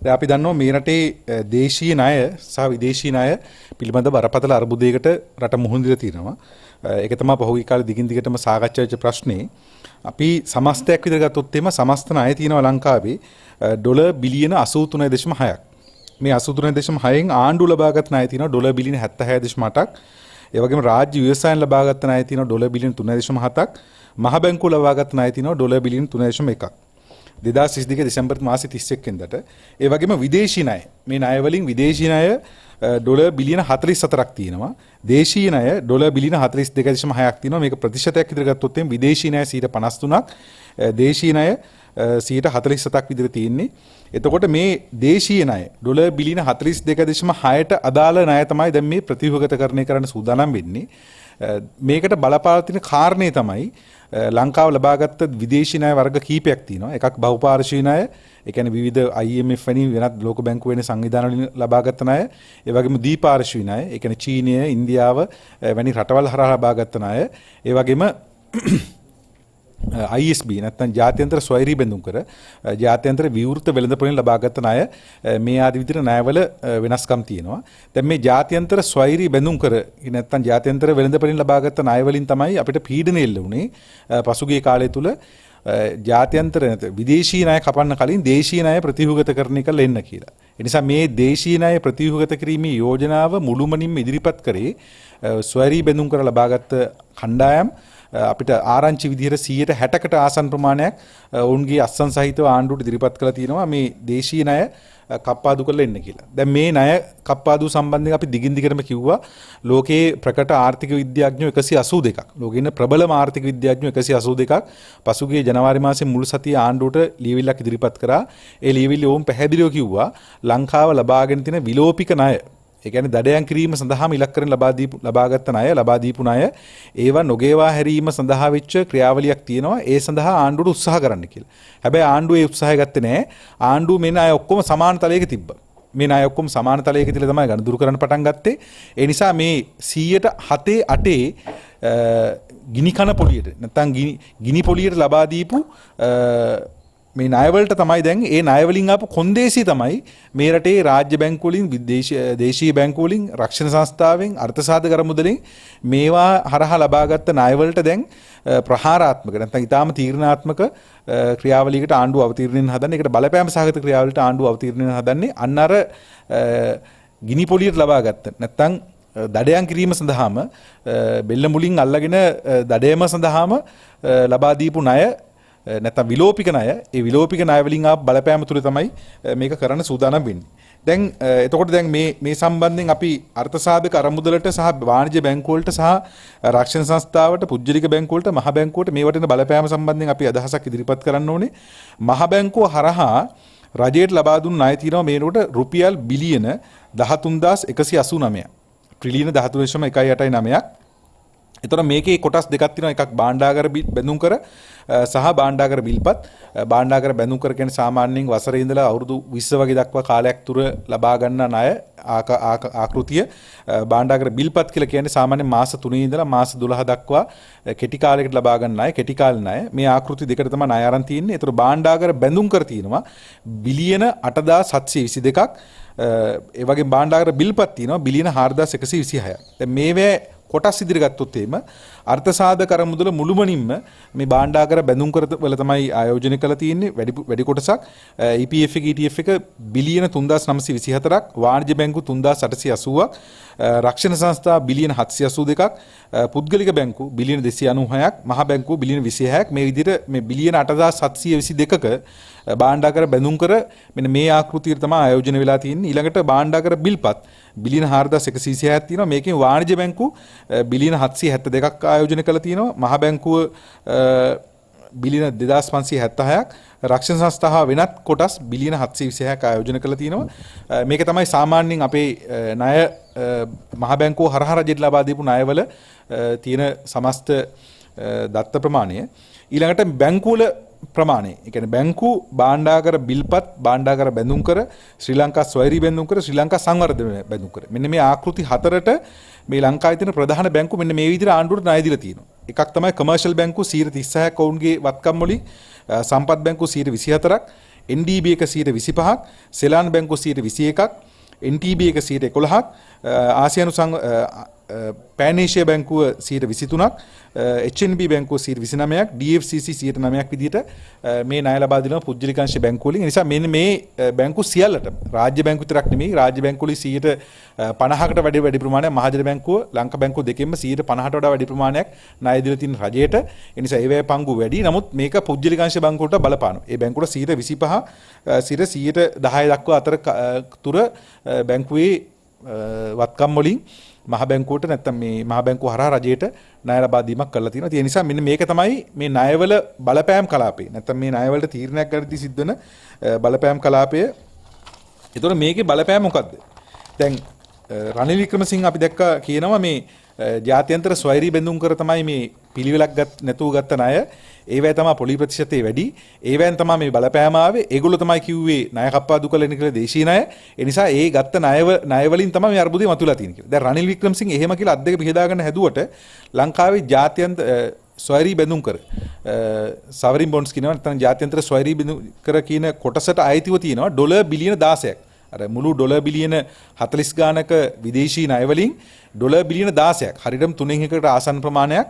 දැන් අපි දන්නවා මේ රටේ දේශීය ණය සහ විදේශීය ණය පිළිබඳ බරපතල අර්බුදයකට රට මුහුණ දීලා තියෙනවා. ඒක තමයි පහුගිය කාලේ දිගින් දිගටම සාකච්ඡා වෙච්ච ප්‍රශ්නේ. අපි සමස්තයක් විතර ගත්තොත් එimhe සමස්ත ණය තියෙනවා ලංකාවේ ඩොලර් බිලියන 83.6ක්. මේ 83.6න් ආණ්ඩුව ලබාගත් ණය තියෙනවා ඩොලර් බිලියන 76.8ක්. ඒ වගේම රාජ්‍ය ව්‍යවසායන් ලබාගත් ණය තියෙනවා ඩොලර් බිලියන 3.7ක්. මහ බැංකුව ලබාගත් ණය තියෙනවා ඩොලර් බිලියන 3.1ක්. 2022 දෙසැම්බර් මාසේ 31 වෙනිදාට. ඒ වගේම විදේශී ණය. මේ ණය වලින් විදේශී ණය ඩොලර් බිලියන 44ක් තියෙනවා. දේශීය ණය ඩොලර් බිලියන 42.6ක් තියෙනවා. මේක ප්‍රතිශතයක් විතර ගත්තොත් එම් විදේශී ණය 53%ක්, දේශීය ණය 47%ක් විතර තියෙන්නේ. එතකොට මේ දේශීය ණය ඩොලර් බිලියන 42.6ට අදාළ ණය තමයි දැන් මේ ප්‍රතිව්‍යුහගතකරණය කරන්න සූදානම් වෙන්නේ. මේකට බලපාන කාරණේ තමයි ලංකාව ලබාගත් විදේශී ණය වර්ග කීපයක් තියෙනවා. එකක් බහුපාර්ශ්වීය ණය, ඒ කියන්නේ විවිධ IMF වැනි වෙනත් ලෝක බැංකුව වෙන සංවිධාන වලින් ලබාගත් ණය. ඒ වගේම ද්විපාර්ශ්වීය ණය, ඒ කියන්නේ චීනය, ඉන්දියාව වැනි රටවල් හරහා ලබාගත් ණය. ඒ වගේම ISB නැත්නම් ජාත්‍යන්තර ස්වෛරී බැඳුම් කර ජාත්‍යන්තර විවෘත වෙළඳපොළින් ලබාගත් ණය මේ ආදී විදිහට ණයවල වෙනස්කම් තියෙනවා. දැන් මේ ජාත්‍යන්තර ස්වෛරී බැඳුම් කර නැත්නම් ජාත්‍යන්තර වෙළඳපොළින් ලබාගත් ණය වලින් තමයි අපිට පීඩනය එල්ල වුණේ පසුගිය කාලය තුල. ජාත්‍යන්තර නැත්නම් විදේශී ණය කපන්න කලින් දේශීය ණය ප්‍රතිව්‍යුහගතකරණය කරලා එන්න කියලා. ඒ නිසා මේ දේශීය ණය ප්‍රතිව්‍යුහගත කිරීමේ යෝජනාව මුළුමනින්ම ඉදිරිපත් කරේ ස්වෛරී බැඳුම් කර ලබාගත් කණ්ඩායම් අපිට ආරංචි විදිහට 160කට ආසන්න ප්‍රමාණයක් ඔවුන්ගේ අත්සන් සහිතව ආණ්ඩුවට ඉදිරිපත් කළා තියෙනවා මේ දේශීය ණය කප්පාදු කරලා එන්න කියලා. දැන් මේ ණය කප්පාදු සම්බන්ධයෙන් අපි දිගින් දිගටම කිව්වා ලෝකයේ ප්‍රකට ආර්ථික විද්‍යාඥයෝ 182ක්. ලෝකේ ඉන්න ප්‍රබලම ආර්ථික විද්‍යාඥයෝ 182ක් පසුගිය ජනවාරි මාසයේ මුල් සතියේ ආණ්ඩුවට ලියවිල්ලක් ඉදිරිපත් කරා. ඒ ලියවිල්ලේ ඔවුන් පැහැදිලිව කිව්වා ලංකාව ලබාගෙන තියෙන විලෝපික ණය, ඒ කියන්නේ දඩයන් කිරීම සඳහාම ඉලක්ක කරගෙන ලබාගත් ණය, ලබා දීපු ණය ඒවා නොගේවා හැරීම සඳහා වෙච්ච ක්‍රියාවලියක් තියෙනවා. ඒ සඳහා ආණ්ඩුවට උත්සාහ කරන්න කියලා. හැබැයි ආණ්ඩුව ඒ උත්සාහය ගත්තේ නැහැ. ආණ්ඩුව මේ ණය ඔක්කොම සමාන තලයක තිබ්බා. මේ ණය ඔක්කොම සමාන තලයක තියලා තමයි ගණදුරු කරන්න පටන් ගත්තේ. ඒ නිසා මේ 107-8 ගිනි කන පොලියට නැත්නම් ගිනි පොලියට ලබා දීපු මේ ණයවලට තමයි දැන් ඒ ණයවලින් ආපු කොන්දේසි තමයි මේ රටේ රාජ්‍ය බැංකු වලින් දේශීය බැංකු වලින් රක්ෂණ සංස්ථාවෙන් අර්ථසාධක මුදලින් මේවා හරහා ලබාගත් ණයවලට දැන් ප්‍රහාරාත්මක නැත්නම් ඊටාම තීරණාත්මක ක්‍රියාවලියකට ආණ්ඩුව අවතීර්ණයෙන් හදන්නේ. ඒකට බලපෑම සහගත ක්‍රියාවලට ආණ්ඩුව අවතීර්ණයෙන් හදන්නේ අන්න අර ගිනි පොලියට ලබාගත්ත නැත්නම් දඩයන් කිරීම සඳහාම බෙල්ල මුලින් අල්ලගෙන දඩයම සඳහාම ලබා දීපු ණය නැත්නම් විලෝපික ණය, ඒ විලෝපික ණය වලින් ආ බලපෑම තුල තමයි මේක කරන්න සූදානම් වෙන්නේ. දැන් එතකොට දැන් මේ සම්බන්ධයෙන් අපි අර්ථසාධක අරමුදලට සහ වාණිජ්‍ය බැංකු වලට සහ රක්ෂණ සංස්ථාවට, පුජ්‍යලික බැංකු වලට, මහ බැංකුවට මේවට එන බලපෑම සම්බන්ධයෙන් අපි අදහසක් ඉදිරිපත් කරන්න ඕනේ. මහ බැංකුව හරහා රජයට ලබා දුන්න ණය තියෙනවා මේනකොට රුපියල් බිලියන 13189. ට්‍රිලියන 13.189ක්. එතකොට මේකේ කොටස් දෙකක් තියෙනවා. එකක් භාණ්ඩාගාර බැඳුම් කර සහ භාණ්ඩාගාර බිල්පත්. භාණ්ඩාගාර බැඳුම් කර කියන්නේ සාමාන්‍යයෙන් වසරේ ඉඳලා අවුරුදු 20 වගේ දක්වා කාලයක් තුර ලබා ගන්න ණය ආකෘතිය. භාණ්ඩාගාර බිල්පත් කියලා කියන්නේ සාමාන්‍යයෙන් මාස 3 ඉඳලා මාස 12 දක්වා කෙටි කාලයකට ලබා ගන්න ණය, කෙටි කාල ණය. මේ ආකෘති දෙකට තමයි ණය අරන් තියෙන්නේ. ඒතර භාණ්ඩාගාර බැඳුම් කර තියෙනවා බිලියන 8722ක්. ඒ වගේ භාණ්ඩාගාර බිල්පත් තියෙනවා බිලියන 4126ක්. දැන් මේවේ කොටස් ඉදිරියට ගත්තොත් එහෙම අර්ථසාධක අරමුදල මුළුමනින්ම මේ භාණ්ඩාගාර බැඳුම් කර වල තමයි ආයෝජනය කරලා තියෙන්නේ වැඩි කොටසක්. EPF එක ETF එක බිලියන 3924ක්, වාණිජ්‍ය බැංකු 3880ක්, රක්ෂණ සංස්ථා බිලියන 782ක්, පුද්ගලික බැංකු බිලියන 296ක්, මහ බැංකුව බිලියන 26ක්. මේ විදිහට මේ බිලියන 8722ක භාණ්ඩාගාර බැඳුම් කර මෙන්න මේ ආකෘතියට තමයි ආයෝජනය වෙලා තියෙන්නේ. ඊළඟට භාණ්ඩාගාර බිල්පත් බිලියන 4126ක් තියෙනවා. මේකෙන් වාණිජ්‍ය බැංකු බිලියන 772ක් ආයෝජනය කරලා තියෙනවා. මහ බැංකුව බිලියන 2576ක්, රක්ෂණ සංස්ථාව වෙනත් කොටස් බිලියන 726ක් ආයෝජනය කරලා තියෙනවා. මේක තමයි සාමාන්‍යයෙන් අපේ ණය මහ බැංකුව හරහා රජයට ලබා දීපු ණයවල තියෙන සමස්ත දත්ත ප්‍රමාණය. ඊළඟට බැංකුවල ප්‍රමාණය. ඒ කියන්නේ බැංකු භාණ්ඩාගාර බිල්පත්, භාණ්ඩාගාර බැඳුම් කර, ශ්‍රී ලංකා ස්වෛරී බැඳුම් කර, ශ්‍රී ලංකා සංවර්ධන බැඳුම් කර. මෙන්න මේ ආකෘති හතරට මේ ලංකාවේ තියෙන ප්‍රධාන බැංකු මෙන්න මේ විදිහට ආණ්ඩුවට ණය දීලා තියෙනවා. එකක් තමයි කමර්ෂල් බැංකු 36ක් ඔවුන්ගේ වත්කම් වලින්, සම්පත් බැංකු 24ක්, NDB එක 25%ක්, සෙලාන් බැංකුව 21%ක්, NTB එක 11%ක්, ආසියානු පෑන් ඒෂියා බැංකුව 23%ක්, HNB බැංකුව 29%ක්, DFCC 9%ක් විදිහට මේ ණය ලබා දෙනවා පුද්ගලිකාංශ බැංකුව වලින්. ඒ නිසා මෙන්න මේ බැංකු සියල්ලටම රාජ්‍ය බැංකු විතරක් නෙමෙයි, රාජ්‍ය බැංකු වලින් 50%කට වැඩි ප්‍රමාණයක්, මහජන බැංකුව ලංකා බැංකුව දෙකෙන්ම 50%ට වඩා වැඩි ප්‍රමාණයක් ණය දීලා තියෙන රජයට. ඒ නිසා ඒවැය පංගු වැඩි. නමුත් මේක පුද්ගලිකාංශ බැංකුවට බලපානවා. ඒ බැංකුවට 25% සිට 10% දක්වා අතර තුර බැංකුවේ වත්කම් වලින් මහ බැංකුවට නැත්තම් මේ මහ බැංකුව හරහා රජයට ණය ලබා දීමක් කරලා තියෙනවා. ඒ නිසා මෙන්න මේක තමයි මේ ණයවල බලපෑම් කලාපේ. නැත්තම් මේ ණයවලට තීරණයක් ගන්නදී සිද්ධ වෙන බලපෑම් කලාපය. ඒතකොට මේකේ බලපෑම මොකද්ද? දැන් රනිල් වික්‍රමසිංහ අපි දැක්කා කියනවා මේ ජාත්‍යන්තර ස්වෛරී බැඳුම් කර තමයි මේ පිළිවෙලක් නැතුව ගත්ත ණය. ඒවැය තමයි පොලි ප්‍රතිශතය වැඩි. ඒවැයෙන් තමයි මේ බලපෑම ආවේ. ඒගොල්ලෝ තමයි කිව්වේ ණය කප්පාදු කළේ කියලා දේශීය ණය. ඒ නිසා ඒ ගත්ත ණය වලින් තමයි මේ අර්බුදේ මතුවලා තියෙන්නේ කියලා. දැන් රනිල් වික්‍රමසිංහ එහෙම කියලා අත් දෙක පිහදා ගන්න හැදුවට ලංකාවේ ජාත්‍යන්තර ස්වෛරී බැඳුම් කර සවරින් බොන්ඩ්ස් කියනවා නැත්නම් ජාත්‍යන්තර ස්වෛරී බැඳුම් කර කියන කොටසට අයිතිව තියෙනවා ඩොලර් බිලියන 16ක්. අර මුළු ඩොලර් බිලියන 40 ගානක විදේශී ණය වලින් ඩොලර් බිලියන 16ක් හරියටම 3.1කට ආසන්න ප්‍රමාණයක්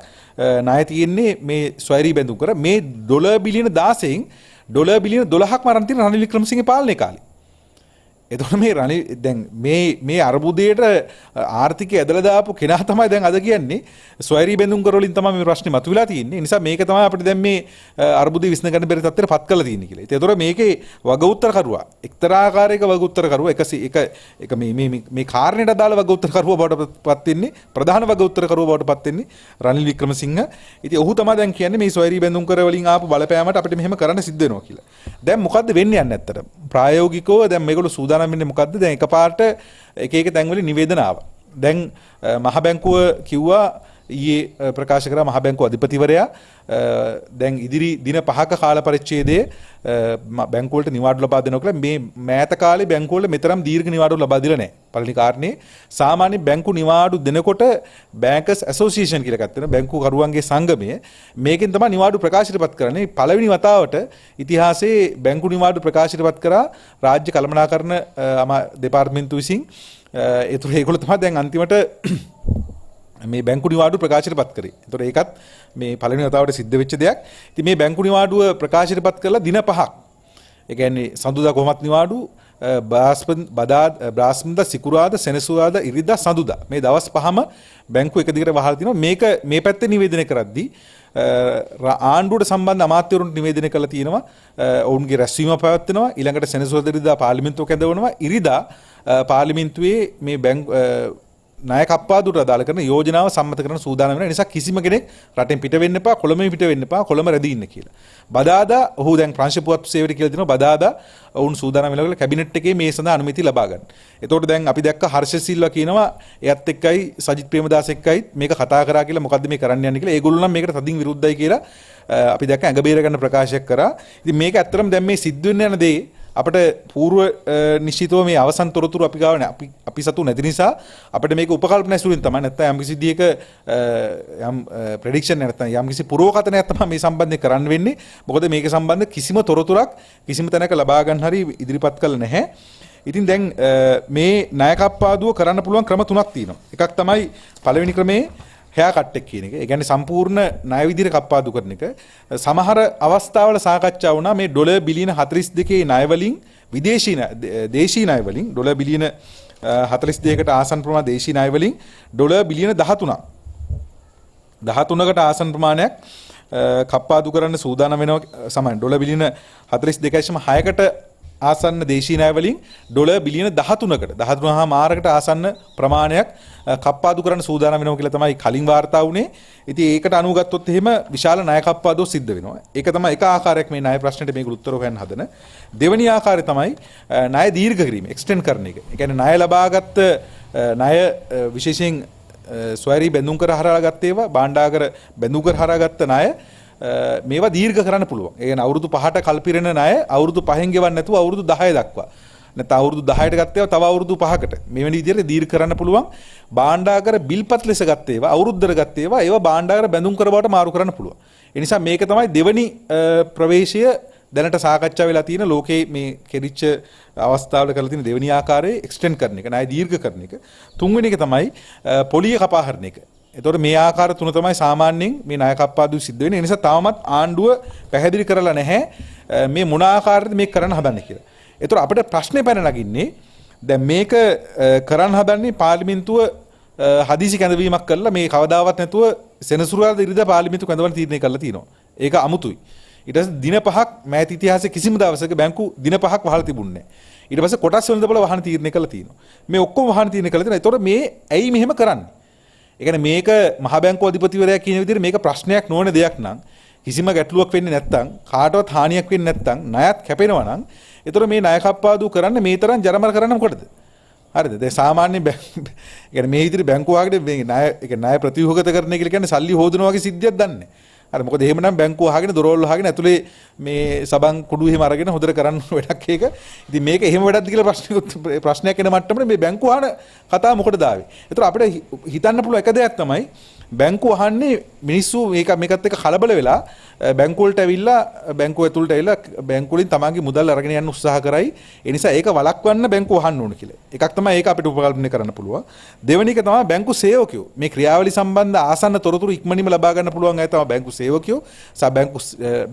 ණය තියෙන්නේ මේ ස්වෛරී බැඳුම් කර. මේ ඩොලර් බිලියන 16න් ඩොලර් බිලියන 12ක්ම අරන් තියෙන රනිල් වික්‍රමසිංහගේ පාලනයේ කාලේ. එතකොට මේ රනිල් දැන් මේ අර්බුදයට ආර්ථිකය ඇදලා දාපු කෙනා තමයි දැන් අද කියන්නේ ස්වෛරී බැඳුම් කර වලින් තමයි මේ ප්‍රශ්නේ මතුවලා තියෙන්නේ. ඒ නිසා මේක තමයි අපිට දැන් මේ අර්බුදේ විසඳ ගන්න බැරි තත්ත්වයට පත් කරලා තියෙන්නේ කියලා. ඒතකොට මේකේ වග උත්තර කරුවා එක්තරා ආකාරයක වග උත්තර කරුවා එක මේ කාරණයට අදාළ වග උත්තර කරුවා බවට පත් වෙන්නේ ප්‍රධාන වග උත්තර කරුවා බවට පත් වෙන්නේ රනිල් වික්‍රමසිංහ. ඉතින් ඔහු තමයි දැන් කියන්නේ මේ ස්වෛරී බැඳුම් කර වලින් ආපු බලපෑමට අපිට මෙහෙම කරන්න සිද්ධ වෙනවා කියලා. දැන් මොකද්ද වෙන්නේ යන්නේ ඇත්තට? ප්‍රායෝගිකව දැන් මේගොල්ලෝ සූදානම් වෙන්නේ මොකද්ද? දැන් එකපාරට එක තැන්වලින් නිවේදන ආවා. දැන් මහ බැංකුව කිව්වා ඊයේ ප්‍රකාශ කරා මහ බැංකුව අධිපතිවරයා දැන් ඉදිරි දින 5ක කාල පරිච්ඡේදයේ බැංකුව වලට නිවාඩු ලබා දෙනවා කියලා. මේ මෑත කාලේ බැංකුව වල මෙතරම් දීර්ඝ නිවාඩු ලබා දීලා නැහැ. පළවෙනි කාරණේ සාමාන්‍ය බැංකු නිවාඩු දෙනකොට බැංකර්ස් ඇසෝසියේෂන් කියලා එකක් තියෙනවා. බැංකු කරුවන්ගේ සංගමය. මේකෙන් තමයි නිවාඩු ප්‍රකාශයටපත් කරන්නේ. පළවෙනි වතාවට ඉතිහාසයේ බැංකු නිවාඩු ප්‍රකාශයටපත් කරා රාජ්‍ය කළමනාකරණ දෙපාර්තමේන්තුව විසින්. ඒගොල්ලෝ තමයි දැන් අන්තිමට මේ බැංකු නිවාඩු ප්‍රකාශයටපත් කරේ. ඒතකොට ඒකත් මේ පළවෙනි වතාවට සිද්ධ වෙච්ච දෙයක්. ඉතින් මේ බැංකු නිවාඩුව ප්‍රකාශයටපත් කරලා දින 5ක්. ඒ කියන්නේ සඳුදා කොහොමත් නිවාඩු, බ්‍රහස්පතින්දා, සිකුරාදා, සෙනසුරාදා, ඉරිදා, සඳුදා මේ දවස් 5ම බැංකුව එක දිගට වහලා තිනවා. මේක මේ පැත්තේ නිවේදනය කරද්දී ආණ්ඩුවට සම්බන්ධ අමාත්‍යවරුන්ට නිවේදනය කළා තියෙනවා. ඔවුන්ගේ රැස්වීම පැවැත්වෙනවා. ඊළඟට සෙනසුරාදා ඉරිදා පාර්ලිමේන්තුව කැඳවනවා. ඉරිදා පාර්ලිමේන්තුවේ මේ ණය කප්පාදුට අදාළ කරන යෝජනාව සම්මත කරන සූදානම් වෙන නිසා කිසිම කෙනෙක් රටෙන් පිට වෙන්න එපා, කොළඹෙන් පිට වෙන්න එපා, කොළඹ රැඳී ඉන්න කියලා. බදාදා ඔහු දැන් ප්‍රංශ පුවත් සේවයට කියලා දෙනවා. බදාදා ඔවුන් සූදානම් වෙලා කැබිනට් එකේ මේ සඳහා අනුමැතිය ලබා ගන්න. එතකොට දැන් අපි දැක්ක හර්ෂ සිල්වා කියනවා එයත් එක්කයි සජිත් ප්‍රේමදාස එක්කයි මේක කතා කරා කියලා. මොකද්ද මේ කරන්න යන්නේ කියලා. ඒගොල්ලෝ නම් මේකට තදින් විරුද්ධයි කියලා අපි දැක්ක ඇඟ බේර ගන්න ප්‍රකාශයක් කරා. ඉතින් මේක ඇත්තටම දැන් මේ සිද්ධ වෙන්න යන දේ අපිට పూర్ව නිශ්චිතව මේ අවසන් තොරතුරු අපි ගාව අපි සතු නැති නිසා අපිට මේක උපකල්පන ඇසුරින් තමයි නැත්නම් යම් කිසි දියක යම් ප්‍රෙඩික්ෂන් නැත්නම් යම් කිසි පුරෝකතනයක් තමයි මේ සම්බන්ධයෙන් කරන්න වෙන්නේ. මොකද මේක සම්බන්ධ කිසිම තොරතුරක් කිසිම තැනක ලබා ගන්න හරි ඉදිරිපත් කළ නැහැ. ඉතින් දැන් මේ ණය කප්පාදුව කරන්න පුළුවන් ක්‍රම තුනක් තියෙනවා. එකක් තමයි පළවෙනි ක්‍රමේ හෑ කට් එක කියන එක. ඒ කියන්නේ සම්පූර්ණ ණය විදිහට කප්පාදු කරන එක. සමහර අවස්ථාවල සාකච්ඡා වුණා මේ ඩොලර් බිලියන 42 ණය වලින් දේශීය ණය වලින් ඩොලර් බිලියන 42කට ආසන්න ප්‍රමාණ දේශීය ණය වලින් ඩොලර් බිලියන 13කට ආසන්න ප්‍රමාණයක් කප්පාදු කරන්න සූදානම් වෙනවා. සමාන ඩොලර් බිලියන 42.6කට ආසන්න දේශීය ණය වලින් ඩොලර් බිලියන 13කට ආසන්න ප්‍රමාණයක් කප්පාදු කරන්න සූදානම් වෙනවා කියලා තමයි කලින් වාර්තා වුණේ. ඉතින් ඒකට අනුව ගත්තොත් එහෙම විශාල ණය කප්පාදුව සිද්ධ වෙනවා. ඒක තමයි එක ආකාරයක් මේ ණය ප්‍රශ්නෙට මේකට උත්තර හොයන්න හදන. දෙවෙනි ආකාරය තමයි ණය දීර්ඝ කිරීම, එක්ස්ටෙන්ඩ් කරන එක. ඒ කියන්නේ ණය ලබාගත් ණය විශේෂයෙන් ස්වෛරී බැඳුම් කර හරහාගත් ඒවා, භාණ්ඩාගර බැඳුම් කර හරහාගත් ණය මේවා දීර්ඝ කරන්න පුළුවන්. ඒ කියන්නේ අවුරුදු 5ට කල්පිරෙන ණය අවුරුදු 5න් ගෙවන්න නැතුව අවුරුදු 10 දක්වා. නැත්නම් අවුරුදු 10ට ගත්ත ඒවා තව අවුරුදු 5කට. මෙවැනි විදිහට දීර්ඝ කරන්න පුළුවන්. භාණ්ඩාගර බිල්පත් ලෙස ගත්ත ඒවා අවුරුද්දට ගත්ත ඒවා භාණ්ඩාගර බැඳුම් කර බවට මාරු කරන්න පුළුවන්. ඒ නිසා මේක තමයි දෙවෙනි ප්‍රවේශය දැනට සාකච්ඡා වෙලා තියෙන ලෝකයේ මේ කෙරිච්ච අවස්ථාවල කරලා තියෙන දෙවෙනි ආකාරයේ එක්ස්ටෙන්ඩ් කරන එක, ණය දීර්ඝ කරන එක. තුන්වෙනි එක තමයි පොලිය කපා හරින එක. එතකොට මේ ආකාර තුන තමයි සාමාන්‍යයෙන් මේ ණය කප්පාදු සිද්ධ වෙන්නේ. ඒ නිසා තාමත් ආණ්ඩුව පැහැදිලි කරලා නැහැ මේ මොන ආකාරයකද මේක කරන්න හදන්නේ කියලා. එතකොට අපිට ප්‍රශ්නේ පැන නගින්නේ දැන් මේක කරන්න හදන්නේ පාර්ලිමේන්තුව හදිසි කැඳවීමක් කරලා මේ කවදාවත් නැතුව සෙනසුරාදා ඉරිදා පාර්ලිමේන්තුව කැඳවන්න තීරණය කරලා තියෙනවා. ඒක අමුතුයි. ඊට පස්සේ දින 5ක් මෑත ඉතිහාසයේ කිසිම දවසක බැංකු දින 5ක් වහලා තිබුණේ නැහැ. ඊට පස්සේ කොටස් වෙළඳපොළ වහන තීරණය කළා තියෙනවා. මේ ඔක්කොම වහන තීරණය කළා තියෙනවා. ඒතකොට මේ ඇයි මෙහෙම කරන්නේ? ඒ කියන්නේ මේක මහ බැංකුව අධිපතිවරයා කියන විදිහට මේක ප්‍රශ්නයක් නොවන දෙයක් නම් කිසිම ගැටලුවක් වෙන්නේ නැත්නම් කාටවත් හානියක් වෙන්නේ නැත්නම් ණයත් කැපෙනවා නම් ඒතකොට මේ ණය කප්පාදු කරන්න මේ තරම් ජරමර කරන්න මොකටද? හරිද? දැන් සාමාන්‍ය يعني මේ විදිහට බැංකුව ආගට මේ ණය ප්‍රතිව්‍යුහගත කරන එක කියන්නේ සල්ලි හොදනවා වගේ සිද්ධියක් දන්නේ. හරි මොකද එහෙමනම් බැංකුව අහගෙන දොරවල් අහගෙන ඇතුලේ මේ සබන් කුඩු එහෙම අරගෙන හොදට කරන්න වැඩක් ඒක. ඉතින් මේක එහෙම වැඩක්ද කියලා ප්‍රශ්නයක් එන මට්ටමට මේ බැංකුව අහන කතාව මොකටද ආවේ? ඒතර අපිට හිතන්න පුළුවන් එක දෙයක් තමයි බැංකුව අහන්නේ මිනිස්සු මේකත් එක්ක කලබල වෙලා බැංකුව වලට ඇවිල්ලා බැංකුව ඇතුළට ඇවිල්ලා බැංකුව වලින් තමන්ගේ මුදල් අරගෙන යන්න උත්සාහ කරයි. ඒ නිසා ඒක වළක්වන්න බැංකුව අහන්න ඕන කියලා. එකක් තමයි ඒක අපිට උපකල්පනය කරන්න පුළුවන්. දෙවෙනි එක තමයි බැංකු සේවකයෝ. මේ ක්‍රියාවලිය සම්බන්ධ ආසන්න තොරතුරු ඉක්මනින්ම ලබා ගන්න පුළුවන් අය තමයි බැංකු සේවකයෝ.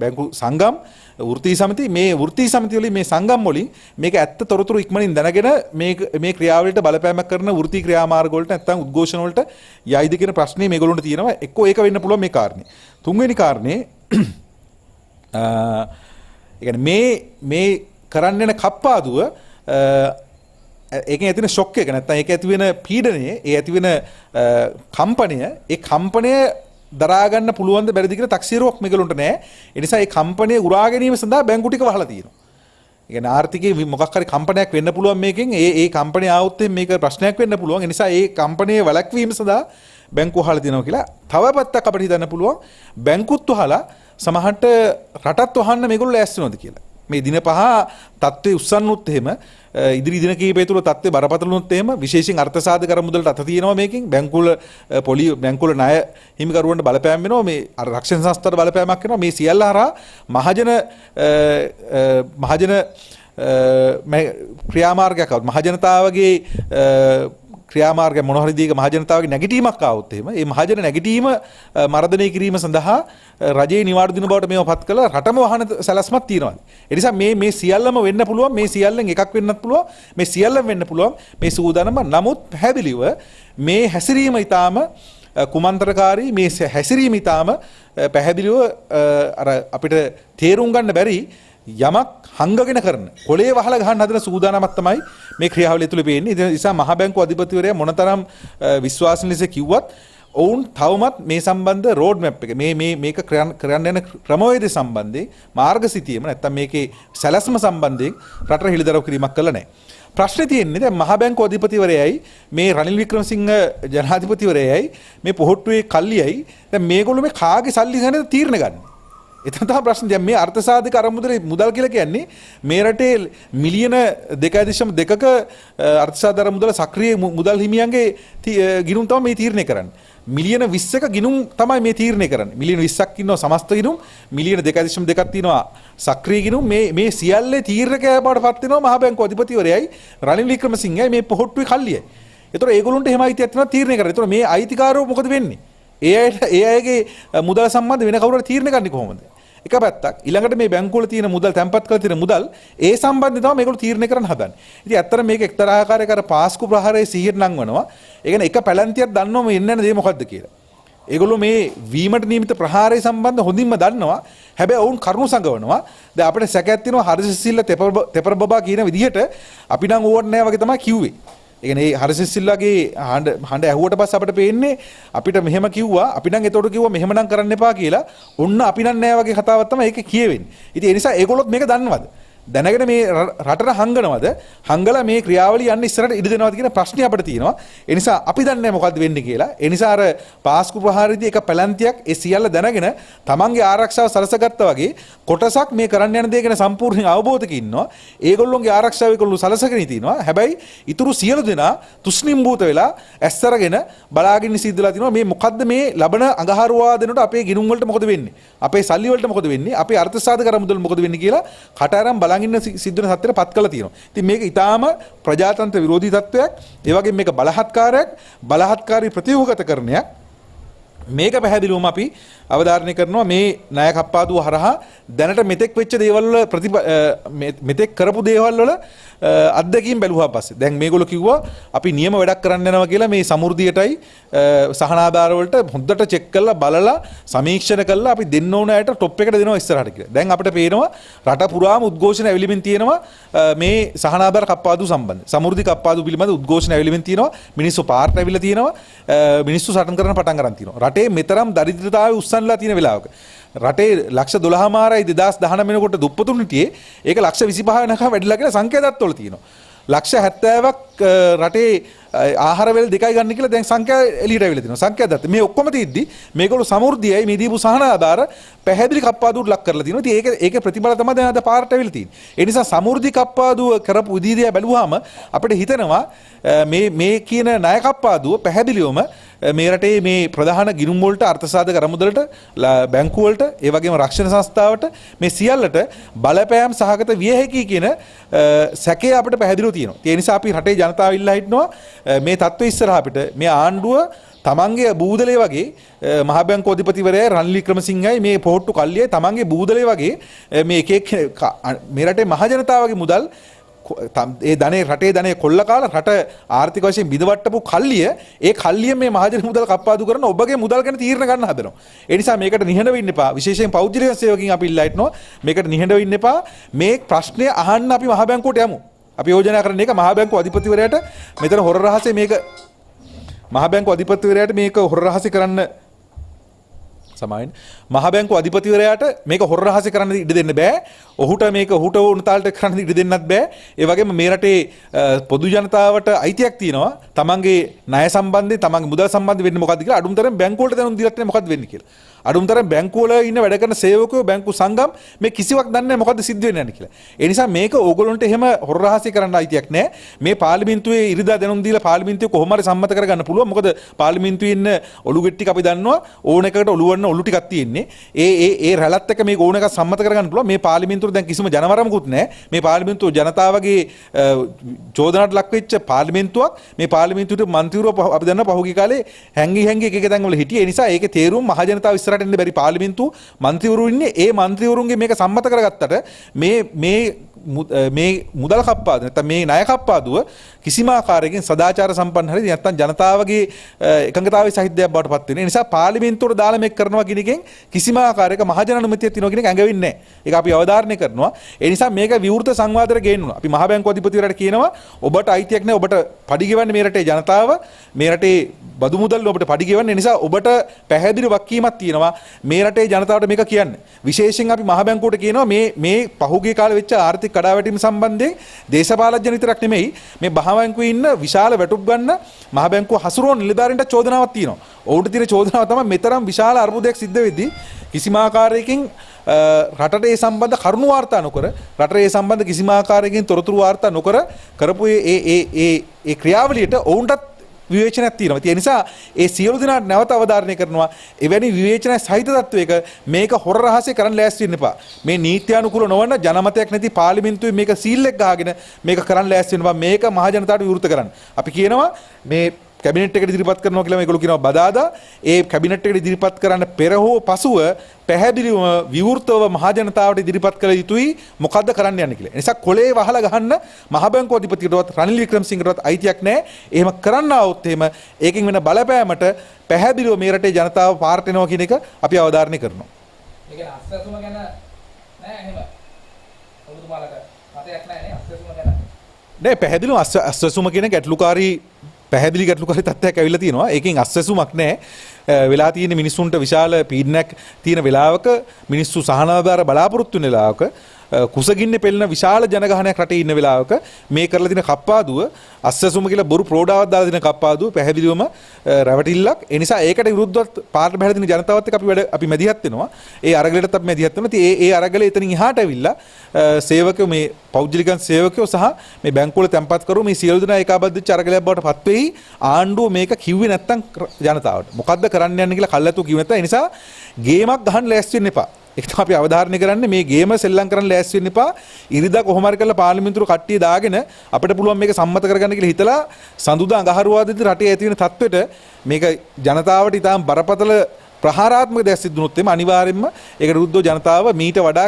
බැංකු සංගම් වෘත්තීය සමිති මේ වෘත්තීය සමිති වලින් මේ සංගම් වලින් මේක ඇත්ත තොරතුරු ඉක්මනින් දැනගෙන මේ ක්‍රියාවලියට බලපෑමක් කරන වෘත්තීය ක්‍රියාමාර්ග වලට නැත්නම් උද්ඝෝෂණ වලට යයිද කියන ප්‍රශ්නේ මේගොල්ලන්ට තියෙනවා. එක්කෝ ඒක වෙන්න පුළුවන් මේ කාරණේ. තුන්වෙනි කාරණේ ඒ කියන්නේ මේ කරන්න යන කප්පාදුව ඒකෙන් ඇති වෙන ෂොක් එක නැත්නම් ඒක ඇති වෙන පීඩනය ඒ ඇති වෙන කම්පනය දරා ගන්න පුළුවන් ද බැරිද කියලා තක්සේරුවක් මේගොල්ලන්ට නැහැ. ඒ නිසා මේ කම්පනය උරා ගැනීම සඳහා බැංකු ටික වහලා තියෙනවා. ඒ කියන්නේ ආර්ථිකයේ මොකක් හරි කම්පනයක් වෙන්න පුළුවන් මේකෙන් ඒ කම්පනය ආවොත් මේක ප්‍රශ්නයක් වෙන්න පුළුවන්. ඒ නිසා ඒ කම්පනයේ වළක්වීම සඳහා බැංකුව වහලා තියෙනවා කියලා. තව පැත්තක් අපිට හිතන්න පුළුවන් බැංකුත් වහලා සමහරට රටත් වහන්න මේගොල්ලෝ ලෑස්ති වෙනවද කියලා. මේ දින 5 තත්ත්වයේ උස්සන්නොත් එහෙම ඉදිරි දින කිහිපය තුළ තත්ත්වය බරපතල වුණොත් එහෙම විශේෂයෙන් අර්ථ සාධක මුදලට අත තියෙනවා මේකෙන් බැංකුවල ණය හිමිකරුවන්ට බලපෑම් වෙනවා මේ අර රක්ෂණ සංස්ථාවට බලපෑමක් වෙනවා මේ සියල්ල හරහා මහජන ක්‍රියාමාර්ගයක් මහජනතාවගේ ක්‍රියාමාර්ගය මොන හරි දීක මහජනතාවගේ නැගිටීමක් ආවොත් එහෙම ඒ මහජන නැගිටීම මර්ධනය කිරීම සඳහා රජයේ නිවාඩු දින බවට මේව පත් කළා රටම වහන සැලැස්මක් තියෙනවා. ඒ නිසා මේ සියල්ලම වෙන්න පුළුවන් මේ සියල්ලෙන් එකක් වෙන්නත් පුළුවන් මේ සියල්ලම වෙන්න පුළුවන් මේ සූදානම. නමුත් පැහැදිලිව මේ හැසිරීම ඊටාම කුමන්ත්‍රකාරී මේ හැසිරීම ඊටාම පැහැදිලිව අර අපිට තේරුම් ගන්න බැරි යමක් හංගගෙන කරන කොලේ වහලා ගහන්න හදන සූදානමක් තමයි මේ ක්‍රියාවලිය තුළ පේන්නේ. ඒ නිසා මහ බැංකුව අධිපතිවරයා මොනතරම් විශ්වාසන ලෙස කිව්වත් ඔවුන් තවමත් මේ සම්බන්ධ රෝඩ් මැප් එක මේක කරන්න යන ක්‍රමවේද සම්බන්ධයෙන් මාර්ගසිතියම නැත්තම් මේකේ සැලැස්ම සම්බන්ධයෙන් රටට හෙළිදරව් කිරීමක් කළා නැහැ. ප්‍රශ්නේ තියෙන්නේ දැන් මහ බැංකුව අධිපතිවරයයි මේ රනිල් වික්‍රමසිංහ ජනාධිපතිවරයයි මේ පොහොට්ටුවේ කල්ලියයි දැන් මේගොල්ලෝ මේ කාගේ සල්ලි ගැනද තීරණ ගන්නේ. එතන තමයි ප්‍රශ්නේ. දැන් මේ අර්ථසාධක මුදල් කියලා කියන්නේ මේ රටේ මිලියන 2.2ක අර්ථසාධක මුදල් සක්‍රීය මුදල් හිමියන්ගේ ගිණුම් තමයි මේ තීරණය කරන්නේ. මිලියන 20ක ගිණුම් තමයි මේ තීරණය කරන්නේ. මිලියන 20ක් ඉන්නවා සමස්ත ගිණුම්, මිලියන 2.2ක් තියෙනවා සක්‍රීය ගිණුම්. මේ සියල්ලේ තීරණකයා බවට පත් වෙනවා මහ බැංකුව අධිපතිවරයයි රනිල් වික්‍රමසිංහයි මේ පොහොට්ටුවේ කල්ලියයි. ඒතර ඒගොල්ලන්ට එහෙම අයිතියක් තියෙනවා තීරණය කරන්න. ඒතර මේ අයිතිකාරෝ මොකද වෙන්නේ? ඒ අයගේ මුදල් සම්බන්ධ වෙන කවුරුහරි තීරණය ගන්නේ කොහොමද? එක පැත්තක් ඊළඟට මේ බැංකුවල තියෙන මුදල් තැන්පත් කරලා තියෙන මුදල් ඒ සම්බන්ධයෙන් තමයි මේගොල්ලෝ තීරණය කරන්න හදන්නේ. ඉතින් ඇත්තට මේක එක්තරා ආකාරයක අර පාස්කු ප්‍රහාරයේ 100ට නංවනවා. ඒ කියන්නේ එක පැලැන්තියක් දන්නවම එන්න යන දේ මොකද්ද කියලා. ඒගොල්ලෝ මේ වීමට නියමිත ප්‍රහාරය සම්බන්ධ හොඳින්ම දන්නවා. හැබැයි ඔවුන් කරුණු සංගවනවා. දැන් අපිට සැකයක් තියෙනවා හරිසිල්ල තෙපර බබා කියන විදිහට අපි නම් ඕවට නැහැ වගේ තමයි කිව්වේ. ඒ කියන්නේ හරිසිල්ලගේ හඬ ඇහුවට පස්සේ අපිට පේන්නේ අපිට මෙහෙම කිව්වා අපි නම් එතකොට කිව්වා මෙහෙම නම් කරන්න එපා කියලා. ඔන්න අපි නම් නෑ වගේ කතාවක් තමයි ඒකේ කියවෙන්නේ. ඉතින් ඒ නිසා ඒගොල්ලොත් මේක දන්නවද? දැනගෙන මේ රටට හංගනවද හංගලා මේ ක්‍රියාවලිය යන්න ඉස්සරහට ඉඩ දෙනවද කියන ප්‍රශ්නේ අපිට තියෙනවා. ඒ නිසා අපි දන්නේ නැහැ මොකද්ද වෙන්නේ කියලා. ඒ නිසා අර පාස්කු ප්‍රහාරයේදී එක පැලැන්තියක් ඒ සියල්ල දැනගෙන තමන්ගේ ආරක්ෂාව සලසගත්තා වගේ කොටසක් මේ කරන්න යන දේ ගැන සම්පූර්ණ අවබෝධයක ඉන්නවා. ඒගොල්ලොන්ගේ ආරක්ෂාව ඒගොල්ලෝ සලසගෙන තිනවා. හැබැයි ඊතුරු සියලු දෙනා තුෂ්ණිම්භූත වෙලා ඇස්සරගෙන බලාගෙන සිද්ධලා තිනවා මේ මොකද්ද මේ ලබන අඟහරුවාදෙනට අපේ ගිණුම් වලට මොකද වෙන්නේ? අපේ සල්ලි වලට මොකද වෙන්නේ? අපේ අර්ථ සාධක අරමුදල් මොකද වෙන්නේ කියලා කට අරන් බලන් ඉන්න සිද්ධ වෙන සත්‍යයට පත් කළා තියෙනවා. ඉතින් මේක ඊටාම ප්‍රජාතන්ත්‍ර විරෝධී තත්වයක්. ඒ වගේම මේක බලහත්කාරී ප්‍රතිව්‍යුහගතකරණයක්. මේක පැහැදිලිවම අපි අවධාරණය කරනවා මේ ණය කප්පාදුව හරහා දැනට මෙතෙක් වෙච්ච දේවල් වල මෙතෙක් කරපු දේවල් වල අත්දැකීම් බැලුවා පස්සේ දැන් මේගොල්ලෝ කිව්වා අපි නියම වැඩක් කරන්න යනවා කියලා මේ සමෘද්ධියටයි සහනාධාර වලට හොඳට චෙක් කරලා බලලා සමීක්ෂණ කරලා අපි දෙන්න ඕන අයට টොප් එකට දෙනවා ඉස්සරහට කියලා. දැන් අපිට පේනවා රට පුරාම උද්ඝෝෂණ ඇවිලිමින් තියෙනවා මේ සහනාධාර කප්පාදු සම්බන්ධ. සමෘද්ධි කප්පාදු පිළිබඳ උද්ඝෝෂණ ඇවිලිමින් තියෙනවා. මිනිස්සු පාර්ට ඇවිල්ලා තියෙනවා. මිනිස්සු සටන් කරන පටන් ගන්න තියෙනවා. රටේ මෙතරම් දරිද්‍රතාවය උස්සන්ලා තියෙන වෙලාවක රටේ ලක්ෂ 12මාරයි 2019 වෙනකොට දුප්පතුන් හිටියේ ඒක ලක්ෂ 25 වෙනකම් වැඩිලා කියලා සංකේතත්වල තියෙනවා. ලක්ෂ 70ක් රටේ ආහාර වේල දෙකයි ගන්න කියලා දැන් සංඛ්‍යා එළියට ඇවිල්ලා තියෙනවා. සංඛ්‍යා දත්ත මේ ඔක්කොම තියෙද්දි මේගොල්ලෝ සමෘද්ධියයි මේ දීපු සහන ආධාර පැහැදිලි කප්පාදුවට ලක් කරලා තියෙනවා. ඉතින් ඒකේ ප්‍රතිඵල තමයි දැන් අද පාරට ඇවිල්ලා තියෙන්නේ. ඒ නිසා සමෘද්ධි කප්පාදුව කරපු විදිහට බැලුවාම අපිට හිතෙනවා මේ කියන ණය කප්පාදුව පැහැදිලිවම මේ රටේ මේ ප්‍රධාන ගිණුම් වලට අර්ථසාධක අරමුදලට බැංකු වලට ඒ වගේම රක්ෂණ සංස්ථාවට මේ සියල්ලට බලපෑම් සහගත විය හැකි කියන සැකය අපිට පැහැදිලිව තියෙනවා. ඒ නිසා අපි රටේ ජනතාව ඉල්ලා හිටනවා මේ තත්ත්වය ඉස්සරහ අපිට මේ ආණ්ඩුව තමන්ගේ බූදලේ වගේ මහ බැංකු අධිපතිවරයා රනිල් වික්‍රමසිංහයි මේ පොහොට්ටු කල්ලියයි තමන්ගේ බූදලේ වගේ මේ එක මේ රටේ මහ ජනතාවගේ මුදල් ඒ ධනේ රටේ ධනේ කොල්ල කාලා රට ආර්ථික වශයෙන් බිඳවට්ටපු කල්ලිය ඒ කල්ලිය මේ මහජන මුදල් කප්පාදු කරන ඔබගේ මුදල් ගැන තීරණ ගන්න හදනවා. ඒ නිසා මේකට නිහඬව ඉන්න එපා. විශේෂයෙන් පෞද්ගලික සේවකින් අපි ඉල්ලා හිටනවා මේකට නිහඬව ඉන්න එපා. මේ ප්‍රශ්නය අහන්න අපි මහ බැංකුවට යමු. අපි යෝජනා කරන එක මහ බැංකු අධිපතිවරයාට මෙතන හොර රහසේ මේක මහ බැංකු අධිපතිවරයාට මේක හොර රහසේ කරන්න සමාවෙන්න මහ බැංකු අධිපතිවරයාට මේක හොර රහසේ කරන්න ඉඩ දෙන්න බෑ. ඔහුට මේක ඔහුට ඕන තාලට කරන්න ඉඩ දෙන්නත් බෑ. ඒ වගේම මේ රටේ පොදු ජනතාවට අයිතියක් තියෙනවා. තමන්ගේ ණය සම්බන්ධයෙන් තමන්ගේ මුදල් සම්බන්ධ වෙන්නේ මොකද්ද කියලා අඩුමතරම බැංකු වලට දැනුම් දීලා තියෙන්නේ මොකද්ද වෙන්නේ කියලා. අඩුමතරම බැංකු වල ඉන්න වැඩ කරන සේවකයෝ බැංකු සංගම් මේ කිසිවක් දන්නේ නැහැ මොකද්ද සිද්ධ වෙන්නේ නැහැ කියලා. ඒ නිසා මේක ඕගොල්ලන්ට එහෙම හොර රහසේ කරන්න අයිතියක් නැහැ. මේ පාර්ලිමේන්තුවේ ඉරිදා දැනුම් දීලා පාර්ලිමේන්තුවේ කොහොම හරි සම්මත කරගන්න පුළුවන්. මොකද පාර්ලිමේන්තුවේ ඉන්න ඔලු ගෙට්ටික අපි දන්නවා ඕන එකකට ඔලුවන්න ඔලු ටිකක් තියෙන්නේ. ඒ රැළත් එක්ක මේක ඕන එකක් සම්මත කරගන්න පුළුවන්. මේ පාර්ලිමේන්තුවේ දැන් කිසිම ජනවරමකුත් නැහැ. මේ පාර්ලිමේන්තුව ජනතාවගේ චෝදනාවට ලක් වෙච්ච පාර්ලිමේන්තුවක්. මේ පාර්ලිමේන්තුවේ මන්ත්‍රීවරු අපි දන්නවා පහුගිය කාලේ හැංගි එක තැන් වල හිටියේ. ඒ නිසා ඒකේ තේරුම් මහ ජනතාව ඉස්සරහට එන්න බැරි පාර්ලිමේන්තුව මන්ත්‍රීවරු ඉන්නේ. ඒ මන්ත්‍රීවරුන්ගේ මේක සම්මත කරගත්තට මේ මුදල් කප්පාදු නැත්නම් මේ ණය කප්පාදුව කිසිම ආකාරයකින් සදාචාර සම්පන්න හරි නැත්නම් ජනතාවගේ එකඟතාවයේ සහිතයක් බවට පත් වෙන නිසා පාර්ලිමේන්තුවට දාලා මේක කරනවා කියන එකෙන් කිසිම ආකාරයක මහජන අනුමැතියක් තියෙනවා කියන එක ඇඟවෙන්නේ නැහැ. ඒක අපි අවධාරණය කරනවා. ඒ නිසා මේක විවෘත සංවාදයට ගේන්නවා. අපි මහ බැංකු අධිපතිවරයාට කියනවා ඔබට අයිතියක් නැහැ. ඔබට පඩි ගෙවන්නේ මේ රටේ ජනතාව. මේ රටේ බදු මුදල් ඔබට පඩි ගෙවන්නේ. නිසා ඔබට පැහැදිලි වක්කීමක් තියෙනවා මේ රටේ ජනතාවට මේක කියන්න. විශේෂයෙන් අපි මහ බැංකුවට කියනවා මේ පහුගිය කාලේ වෙච්ච ආර්ථික කඩාවැටීම සම්බන්ධයෙන් දේශපාලඥ විතරක් නෙමෙයි මේ මහ බැංකුවේ ඉන්න විශාල වැටුප් ගන්න මහ බැංකුව හසුරුවන නිලධාරීන්ට චෝදනාවක් තියෙනවා. ඔවුන්ට තියෙන චෝදනාව තමයි මෙතරම් විශාල අර්බුදයක් සිද්ධ වෙද්දී කිසිම ආකාරයකින් රටට ඒ සම්බන්ධ කරුණු වාර්තා නොකර රටට ඒ සම්බන්ධ කිසිම ආකාරයකින් තොරතුරු වාර්තා නොකර කරපු ඒ ක්‍රියාවලියට ඔවුන්ටත් විවේචනයක් තියෙනවා. ඒ නිසා ඒ සියලු දෙනාට නැවත අවධාරණය කරනවා එවැනි විවේචන සහිත තත්වයක මේක හොර රහසේ කරන්න ලෑස්ති වෙන්න එපා. මේ නීත්‍යානුකූල නොවන ජනමතයක් නැති පාර්ලිමේන්තුවේ මේක සීල් එක ගහගෙන මේක කරන්න ලෑස්ති වෙන්න එපා. මේක මහ ජනතාවට විවෘත කරන්න. අපි කියනවා මේ කැබිනට් එකට ඉදිරිපත් කරනවා කියලා මේගොල්ලෝ කියනවා බදාදා. ඒ කැබිනට් එකට ඉදිරිපත් කරන්න පෙර හෝ පසුව පැහැදිලිවම විවෘතව මහ ජනතාවට ඉදිරිපත් කළ යුතුයි මොකද්ද කරන්න යන්නේ කියලා. ඒ නිසා කොලේ වහලා ගහන්න මහ බැංකු අධිපතියටවත් රනිල් වික්‍රමසිංහටවත් අයිතියක් නැහැ. එහෙම කරන්න આવොත් එහෙම ඒකෙන් වෙන බලපෑමට පැහැදිලිව මේ රටේ ජනතාව පාරට එනවා කියන එක අපි අවධාරණය කරනවා. ඒ කියන්නේ අස්සසුම ගැන නෑ එහෙම. ඔබතුමාලට මතයක් නෑ නේ අස්සසුම ගැන. නෑ පැහැදිලිව අස්සසුම කියන ගැටලුකාරී පැහැදිලි ගැටලුකාරී තත්ත්වයක් ඇවිල්ලා තියෙනවා. ඒකෙන් අස්සසුමක් නැහැ. වෙලා තියෙන මිනිස්සුන්ට විශාල පීඩනයක් තියෙන වෙලාවක මිනිස්සු සහනාධාර බලාපොරොත්තු වෙන වෙලාවක කුසගින්නේ පෙළෙන විශාල ජනගහනයක් රටේ ඉන්න වෙලාවක මේ කරලා තියෙන කප්පාදුව අස්සසුම කියලා බොරු ප්‍රෝඩාවක් දාලා දෙන කප්පාදුව පැහැදිලිවම රැවටිල්ලක්. ඒ නිසා ඒකට විරුද්ධව පාරට බහැලා තියෙන ජනතාවත් එක්ක අපි මැදිහත් වෙනවා. ඒ අරගලයටත් අපි මැදිහත් වෙනවා. ඉතින් ඒ අරගල එතනින් එහාට ඇවිල්ලා සේවකයෝ මේ පෞද්ගලික සේවකයෝ සහ මේ බැංකුවල තැන්පත් කරු මේ සියලු දෙනා ඒකාබද්ධ වෙච්ච අරගලයක් බවට පත් වෙයි. ආණ්ඩුව මේක කිව්වේ නැත්තම් ජනතාවට. මොකද්ද කරන්න යන්නේ කියලා කල්ලාතු කිව්වේ නැත්තම්. ඒ නිසා ගේමක් ගහන්න ලෑස්ති වෙන්න එපා. ඒක තමයි අපි අවධාරණය කරන්නේ. මේ ගේම සෙල්ලම් කරන්න ලෑස්ති වෙන්න එපා. ඉරිදා කොහොම හරි කරලා පාර්ලිමේන්තුවට කට්ටිය දාගෙන අපිට පුළුවන් මේක සම්මත කරගන්න කියලා හිතලා සඳුදා අඟහරුවාදෙදි රටේ ඇති වෙන තත්ත්වෙට මේක ජනතාවට ඉතාම බරපතල ප්‍රහාරාත්මක දෙයක් සිදු වුණොත් එimhe අනිවාර්යයෙන්ම ඒකට විරුද්ධව ජනතාව මීට වඩා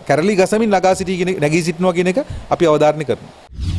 කැරලි ගසමින් නැගී සිටිනවා කියන එක අපි අවධාරණය කරනවා.